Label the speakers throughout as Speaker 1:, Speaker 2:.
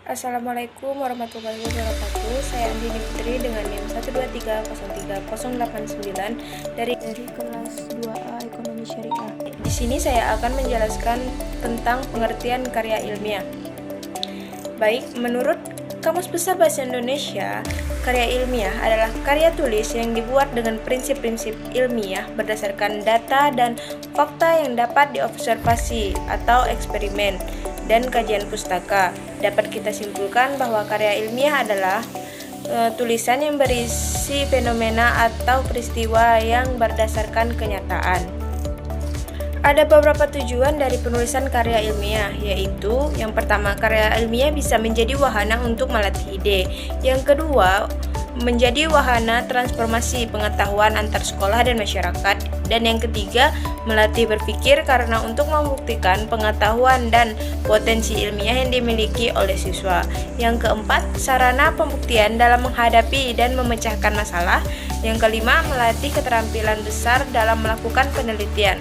Speaker 1: Assalamualaikum warahmatullahi wabarakatuh. Saya Andini Putri dengan NIM 123030389 dari kelas 2A Ekonomi Syariah. Di sini saya akan menjelaskan tentang pengertian karya ilmiah. Baik, menurut Kamus Besar Bahasa Indonesia, karya ilmiah adalah karya tulis yang dibuat dengan prinsip-prinsip ilmiah berdasarkan data dan fakta yang dapat diobservasi atau eksperimen dan kajian pustaka. Dapat kita simpulkan bahwa karya ilmiah adalah tulisan yang berisi fenomena atau peristiwa yang berdasarkan kenyataan. Ada beberapa tujuan dari penulisan karya ilmiah, yaitu yang pertama, karya ilmiah bisa menjadi wahana untuk melatih ide. Yang kedua, menjadi wahana transformasi pengetahuan antar sekolah dan masyarakat. Dan yang ketiga, melatih berpikir karena untuk membuktikan pengetahuan dan potensi ilmiah yang dimiliki oleh siswa. Yang keempat, sarana pembuktian dalam menghadapi dan memecahkan masalah. Yang kelima, melatih keterampilan besar dalam melakukan penelitian.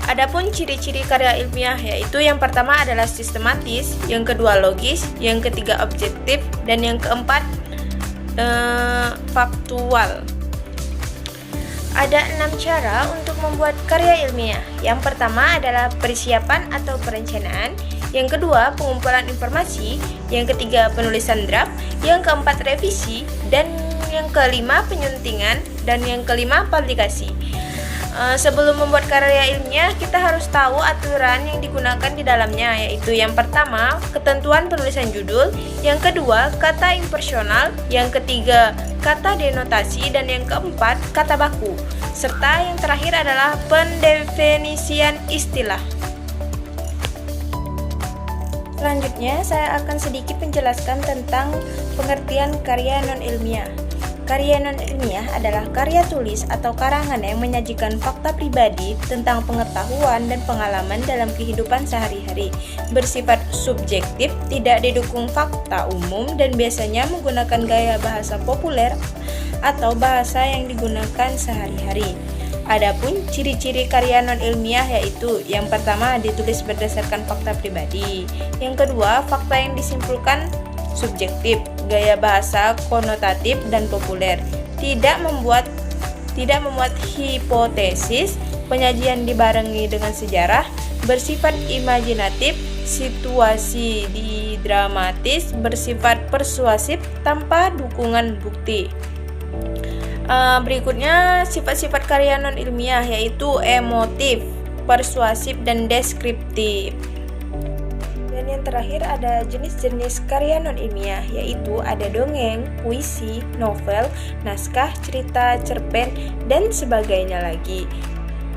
Speaker 1: Adapun ciri-ciri karya ilmiah, yaitu yang pertama adalah sistematis, yang kedua logis, yang ketiga objektif, dan yang keempat faktual. Ada 6 cara untuk membuat karya ilmiah. Yang pertama adalah persiapan atau perencanaan, yang kedua pengumpulan informasi, yang ketiga penulisan draft, yang keempat revisi, dan yang kelima penyuntingan, dan yang kelima publikasi. Sebelum membuat karya ilmiah, kita harus tahu aturan yang digunakan di dalamnya, yaitu yang pertama, ketentuan penulisan judul, yang kedua, kata impersonal, yang ketiga, kata denotasi, dan yang keempat, kata baku, serta yang terakhir adalah pendefinisian istilah. Selanjutnya, saya akan sedikit menjelaskan tentang pengertian karya non-ilmiah. Karya non-ilmiah adalah karya tulis atau karangan yang menyajikan fakta pribadi tentang pengetahuan dan pengalaman dalam kehidupan sehari-hari. Bersifat subjektif, tidak didukung fakta umum, dan biasanya menggunakan gaya bahasa populer atau bahasa yang digunakan sehari-hari. Adapun ciri-ciri karya non-ilmiah yaitu yang pertama, ditulis berdasarkan fakta pribadi. Yang kedua, fakta yang disimpulkan subjektif, gaya bahasa konotatif dan populer, tidak membuat hipotesis, penyajian dibarengi dengan sejarah, bersifat imajinatif, situasi dramatis, bersifat persuasif tanpa dukungan bukti. Berikutnya sifat-sifat karya non-ilmiah yaitu emotif, persuasif, dan deskriptif. Dan yang terakhir ada jenis-jenis karya non-ilmiah, yaitu ada dongeng, puisi, novel, naskah, cerita, cerpen, dan sebagainya lagi.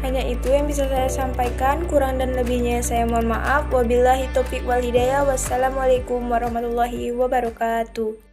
Speaker 1: Hanya itu yang bisa saya sampaikan, kurang dan lebihnya saya mohon maaf. Wabillahi taufiq wal hidayah. Wassalamualaikum warahmatullahi wabarakatuh.